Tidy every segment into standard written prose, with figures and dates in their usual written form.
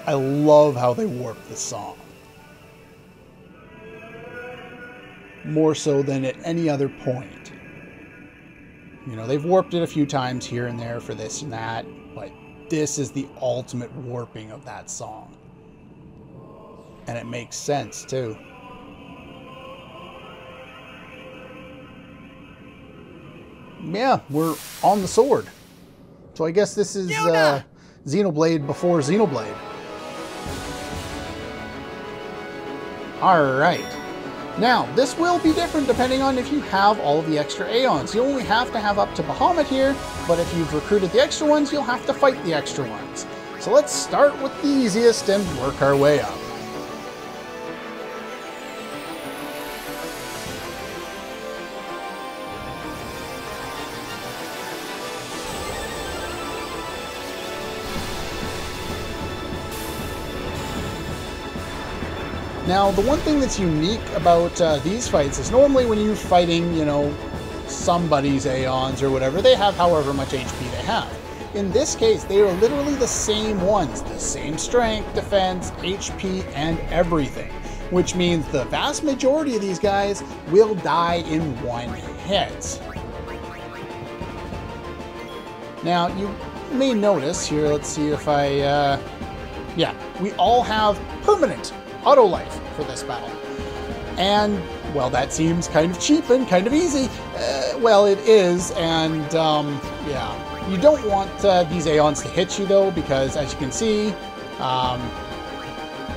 I love how they warp the song. More so than at any other point. You know, they've warped it a few times here and there for this and that, but this is the ultimate warping of that song. And it makes sense, too. Yeah, we're on the sword. So I guess this is Xenoblade before Xenoblade. Alright. Now, this will be different depending on if you have all of the extra Aeons. You only have to have up to Bahamut here, but if you've recruited the extra ones, you'll have to fight the extra ones. So let's start with the easiest and work our way up. Now, the one thing that's unique about these fights is normally when you're fighting, you know, somebody's Aeons or whatever, they have however much HP they have. In this case, they are literally the same ones, the same strength, defense, HP, and everything. Which means the vast majority of these guys will die in one hit. Now, you may notice here, let's see if I, yeah, we all have permanent auto life for this battle. And, well, that seems kind of cheap and kind of easy. Well, it is, and, yeah. You don't want these Aeons to hit you, though, because, as you can see,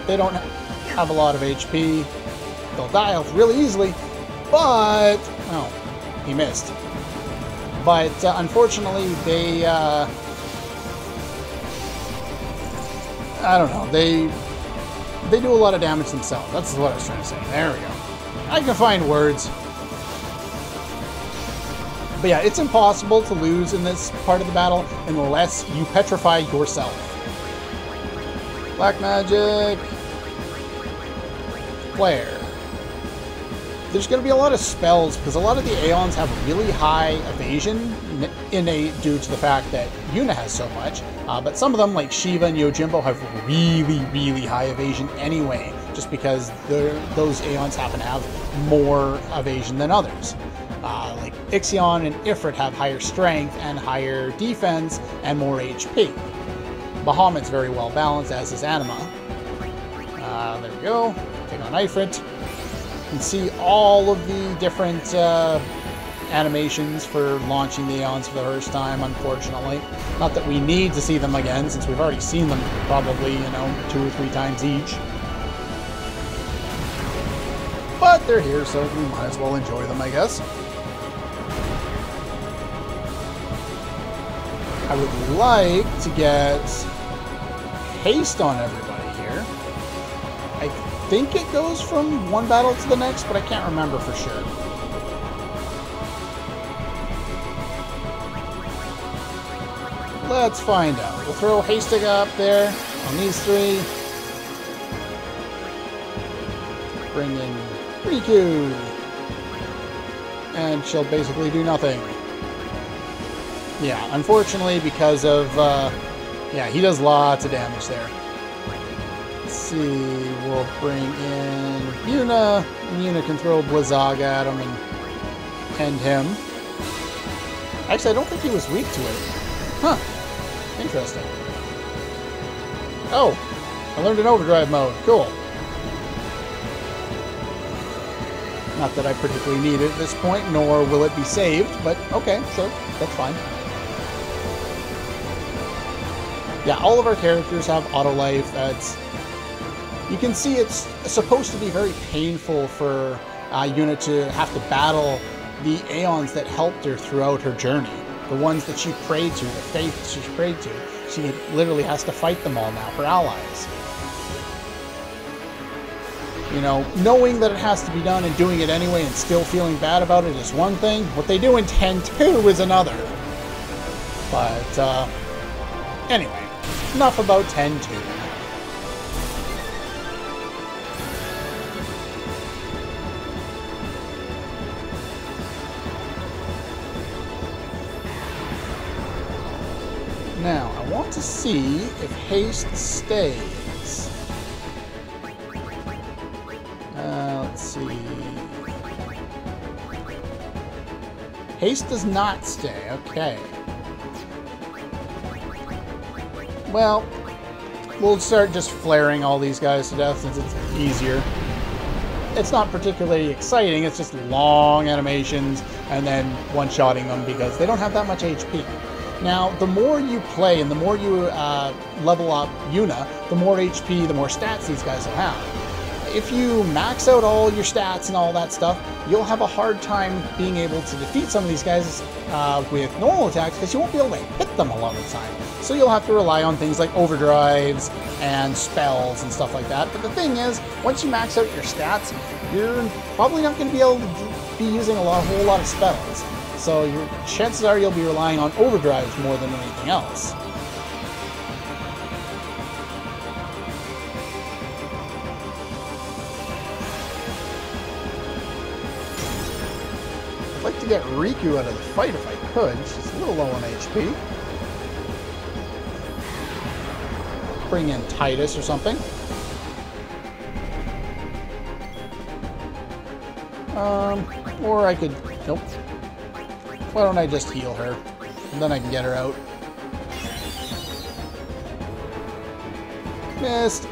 they don't have a lot of HP. They'll die off really easily, but... Oh, he missed. But, unfortunately, they, I don't know, they do a lot of damage themselves. That's what I was trying to say. There we go. I can find words. But yeah, it's impossible to lose in this part of the battle unless you petrify yourself. Black magic. Flare. There's going to be a lot of spells because a lot of the Aeons have really high evasion innate due to the fact that Yuna has so much. But some of them, like Shiva and Yojimbo, have really, really high evasion anyway, just because those Aeons happen to have more evasion than others. Like Ixion and Ifrit have higher strength and higher defense and more HP. Bahamut's very well balanced, as is Anima. There we go. Take on Ifrit. You can see all of the different animations for launching the Aeons for the first time, unfortunately. Not that we need to see them again, since we've already seen them probably, you know, 2 or 3 times each. But they're here, so we might as well enjoy them, I guess. I would like to get haste on everybody here. I think it goes from one battle to the next, but I can't remember for sure. Let's find out. We'll throw Hastig up there on these 3. Bring in Riku. And she'll basically do nothing. Yeah, unfortunately, because of, yeah, he does lots of damage there. Let's see, we'll bring in Yuna. And Yuna can throw Blizzaga at him and end him. Actually, I don't think he was weak to it. Huh. Interesting. Oh, I learned an overdrive mode. Cool. Not that I particularly need it at this point, nor will it be saved, but okay, sure, that's fine. Yeah, all of our characters have auto life. That's, you can see it's supposed to be very painful for Yuna to have to battle the Aeons that helped her throughout her journey. The ones that she prayed to, the faith she prayed to. She literally has to fight them all now for allies. You know, knowing that it has to be done and doing it anyway and still feeling bad about it is one thing. What they do in 10-2 is another. But, anyway, enough about 10-2. Now, I want to see if haste stays. Haste does not stay. Okay. Well, we'll start just flaring all these guys to death since it's easier. It's not particularly exciting, it's just long animations and then one-shotting them because they don't have that much HP. Now, the more you play and the more you level up Yuna, the more HP, the more stats these guys will have. If you max out all your stats and all that stuff, you'll have a hard time being able to defeat some of these guys with normal attacks because you won't be able to hit them a lot of the time. So you'll have to rely on things like overdrives and spells and stuff like that. But the thing is, once you max out your stats, you're probably not going to be able to be using a whole lot of spells. So your chances are you'll be relying on overdrives more than anything else. I'd like to get Riku out of the fight if I could. She's a little low on HP. Bring in Titus or something. Or I could... Nope. Why don't I just heal her? And then I can get her out. Missed.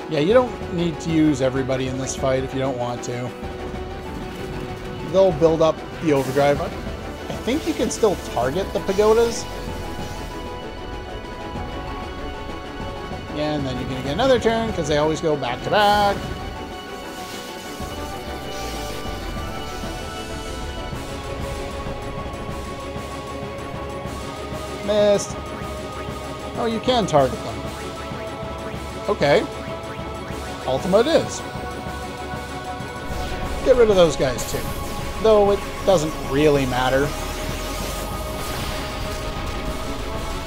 Yeah, you don't need to use everybody in this fight if you don't want to. They'll build up the overdrive. I think you can still target the pagodas. Yeah, and then you're going to get another turn because they always go back to back. Missed. Oh, you can target them. Okay. Ultima it is. Get rid of those guys too. Though it doesn't really matter.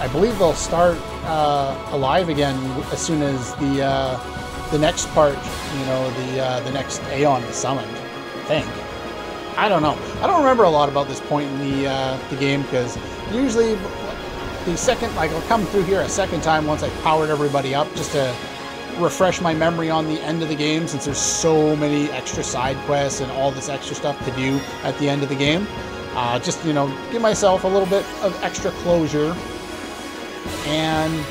I believe they'll start alive again as soon as the next part, you know, the next Aeon is summoned. I think. I don't know. I don't remember a lot about this point in the game because usually the second, like, I'll come through here a second time once I've powered everybody up just to refresh my memory on the end of the game since there's so many extra side quests and all this extra stuff to do at the end of the game. Just, you know, give myself a little bit of extra closure. And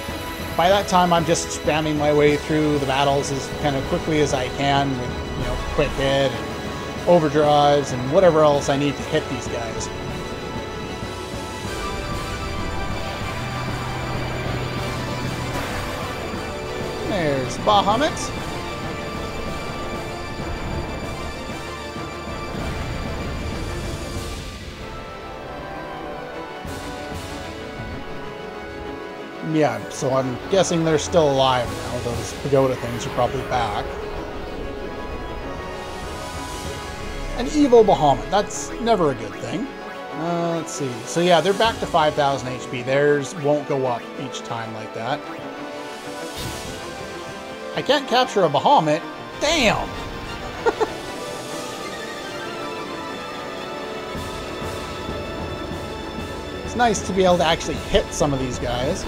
by that time, I'm just spamming my way through the battles as kind of quickly as I can with, you know, quick hit and overdrives and whatever else I need to hit these guys. There's Bahamut. Yeah, so I'm guessing they're still alive now. Those pagoda things are probably back. An evil Bahamut. That's never a good thing. Let's see. So yeah, they're back to 5,000 HP. Theirs won't go up each time like that. I can't capture a Bahamut. Damn! It's nice to be able to actually hit some of these guys.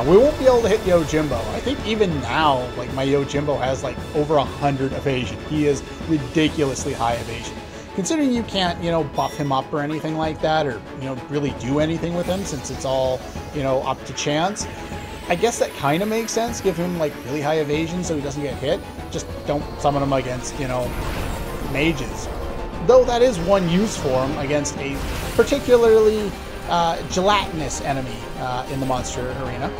We won't be able to hit Yojimbo. I think even now, like, my Yojimbo has like over 100 evasion. He is ridiculously high evasion. Considering you can't, you know, buff him up or anything like that, or, you know, really do anything with him since it's all, you know, up to chance. I guess that kind of makes sense. Give him, like, really high evasion so he doesn't get hit. Just don't summon him against, you know, mages. Though that is one use for him against a particularly gelatinous enemy in the monster arena.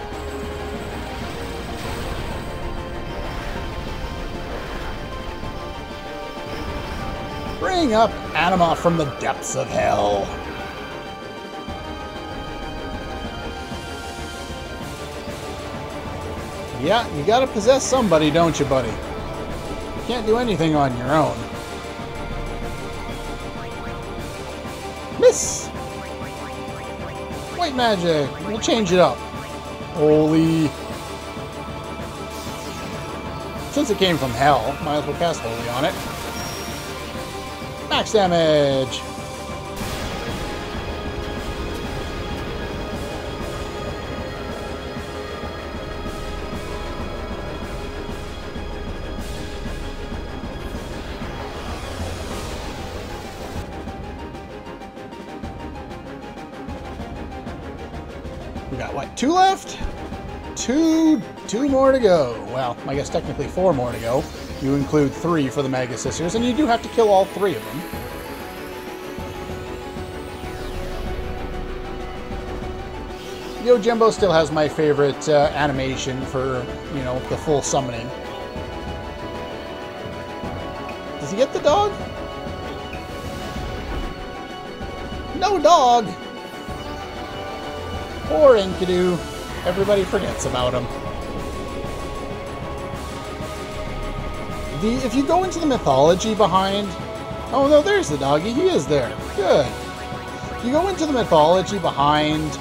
Bring up Anima from the depths of hell. Yeah, you gotta possess somebody, don't you, buddy? You can't do anything on your own. Miss! White magic! We'll change it up. Holy. Since it came from hell, might as well cast Holy on it. Max damage! We got, what, 2 left? Two more to go. Well, I guess technically 4 more to go. You include 3 for the Mega Sisters, and you do have to kill all 3 of them. Yojimbo still has my favorite animation for, you know, the full summoning. Does he get the dog? No dog! Poor Enkidu. Everybody forgets about him. If you go into the mythology behind... Oh no, there's the doggy. He is there. Good. If you go into the mythology behind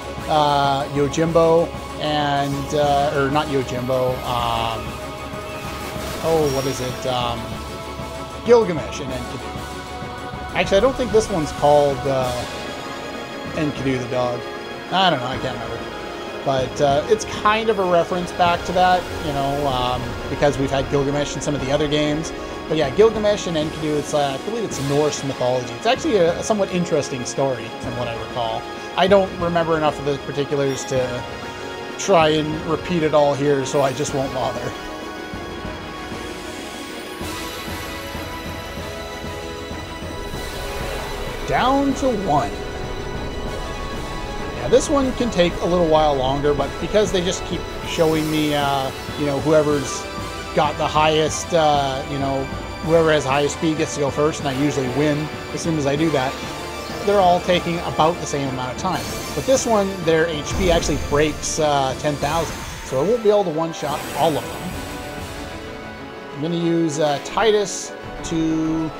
Yojimbo and... or not Yojimbo. Oh, what is it? Gilgamesh and Enkidu. Actually, I don't think this one's called Enkidu the dog. I don't know. I can't remember. But it's kind of a reference back to that, you know, because we've had Gilgamesh in some of the other games. But yeah, Gilgamesh and Enkidu, it's, I believe it's Norse mythology. It's actually a somewhat interesting story, from what I recall. I don't remember enough of the particulars to try and repeat it all here, so I just won't bother. Down to 1. This one can take a little while longer, but because they just keep showing me, you know, whoever's got the highest, you know, whoever has the highest speed gets to go first, and I usually win as soon as I do that, they're all taking about the same amount of time. But this one, their HP actually breaks 10,000, so I won't be able to one-shot all of them. I'm going to use Tidus to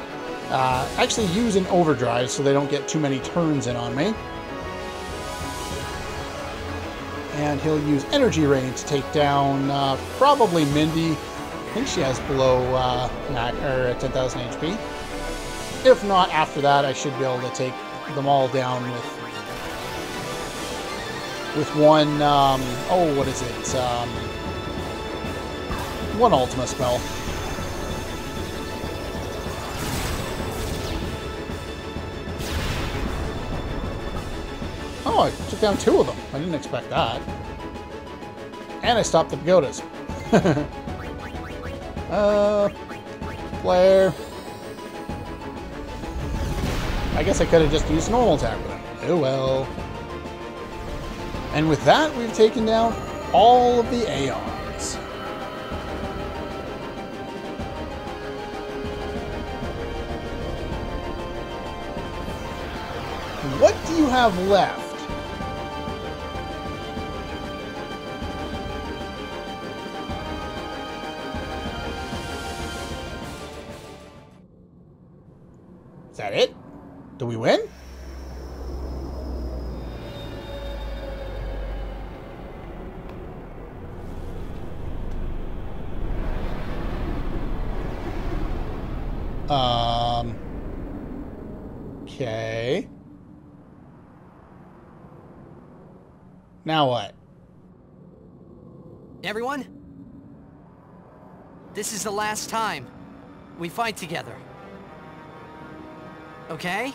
actually use an overdrive so they don't get too many turns in on me. And he'll use Energy Rain to take down probably Mindy. I think she has below 10,000 HP. If not, after that, I should be able to take them all down with one, oh, what is it? One Ultima spell. Oh, I took down 2 of them. I didn't expect that. And I stopped the pagodas. Flare. I guess I could have just used normal attack with him. Oh well. And with that, we've taken down all of the Aeons. What do you have left? Is that it? Do we win? Okay. Now what? Everyone? This is the last time we fight together. Okay?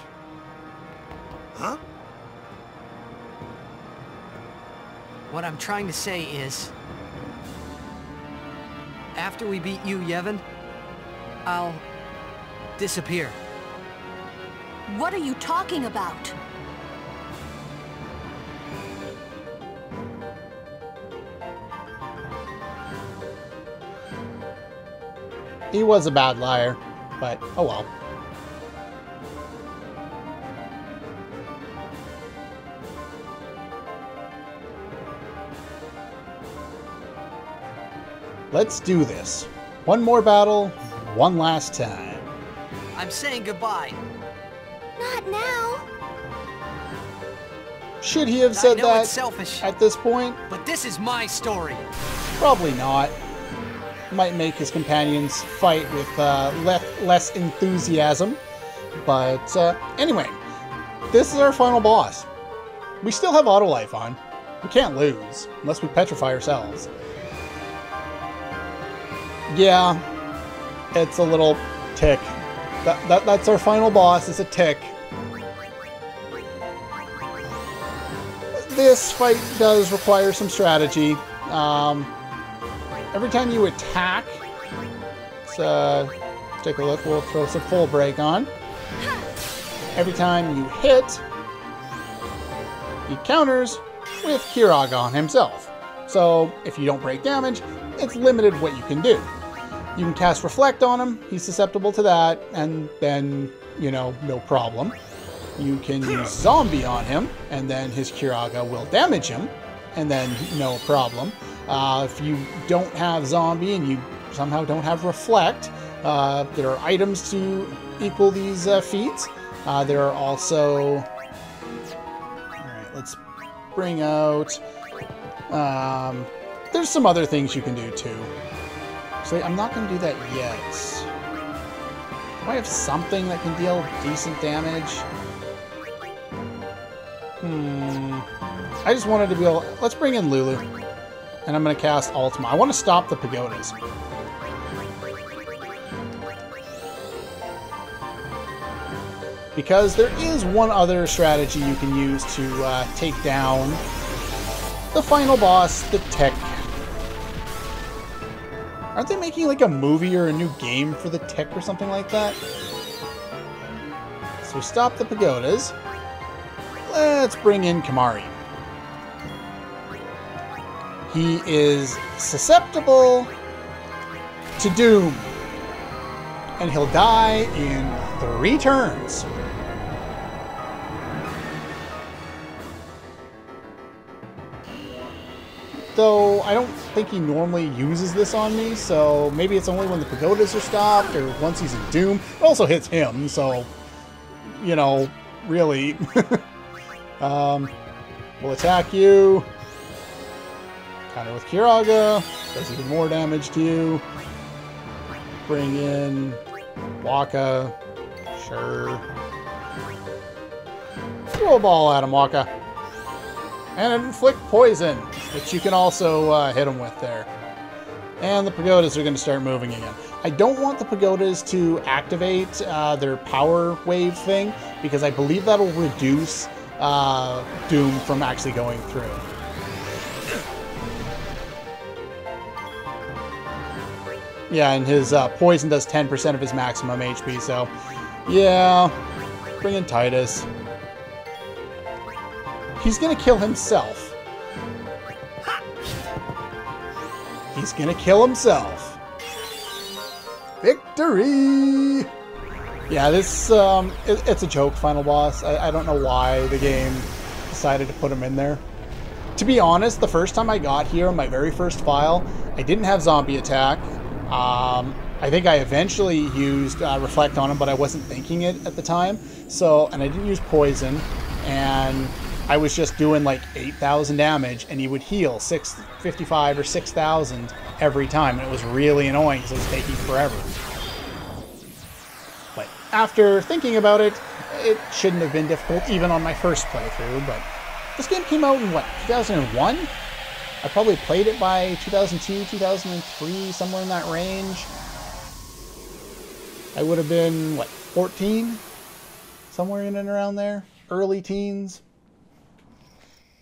Huh? What I'm trying to say is... after we beat you, Yevon, I'll... disappear. What are you talking about? He was a bad liar, but oh well. Let's do this. One more battle, one last time. I'm saying goodbye. Not now. Should he have said I know that it's selfish, at this point? but this is my story. Probably not. Might make his companions fight with less enthusiasm. But anyway, this is our final boss. We still have auto life on. We can't lose, unless we petrify ourselves. Yeah, it's a little tick. That's our final boss, it's a tick. this fight does require some strategy. Every time you attack, let's take a look. We'll throw some full break on. Every time you hit, he counters with Kiraga himself. So if you don't break damage, it's limited what you can do. You can cast Reflect on him, he's susceptible to that, and then, you know, no problem. You can use Zombie on him, and then his Kiraga will damage him, and then no problem. If you don't have Zombie and you somehow don't have Reflect, there are items to equal these feats. There are also... Alright, let's bring out... there's some other things you can do too. So I'm not going to do that yet. Do I have something that can deal decent damage? I just wanted to be able... Let's bring in Lulu. And I'm going to cast Ultima. I want to stop the pagodas. Because there is one other strategy you can use to take down the final boss, the Tech. Aren't they making like a movie or a new game for the Tech or something like that? So we stop the pagodas. Let's bring in Kimahri. He is susceptible to Doom. And he'll die in 3 turns. Though I don't think he normally uses this on me, so maybe it's only when the pagodas are stopped or once he's in Doom. It also hits him, so, you know, really. We'll attack you. Counter with Kiraga. Does even more damage to you. Bring in Wakka. Sure. Throw a ball at him, Wakka. And inflict poison, which you can also hit him with there. And the pagodas are going to start moving again. I don't want the pagodas to activate their power wave thing, because I believe that'll reduce Doom from actually going through. Yeah, and his poison does 10% of his maximum HP, so yeah, bring in Tidus. He's gonna kill himself. He's gonna kill himself. Victory! Yeah, this, it's a joke final boss. I don't know why the game decided to put him in there. To be honest, the first time I got here on my very first file, I didn't have zombie attack. I think I eventually used Reflect on him, but I wasn't thinking it at the time. So, and I didn't use poison, and I was just doing like 8,000 damage, and he would heal 655 or 6,000 every time, and it was really annoying because it was taking forever. But after thinking about it, it shouldn't have been difficult, even on my first playthrough. But this game came out in, what, 2001? I probably played it by 2002, 2003, somewhere in that range. I would have been, what, 14? Somewhere in and around there. Early teens.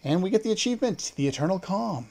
And we get the achievement, the Eternal Calm.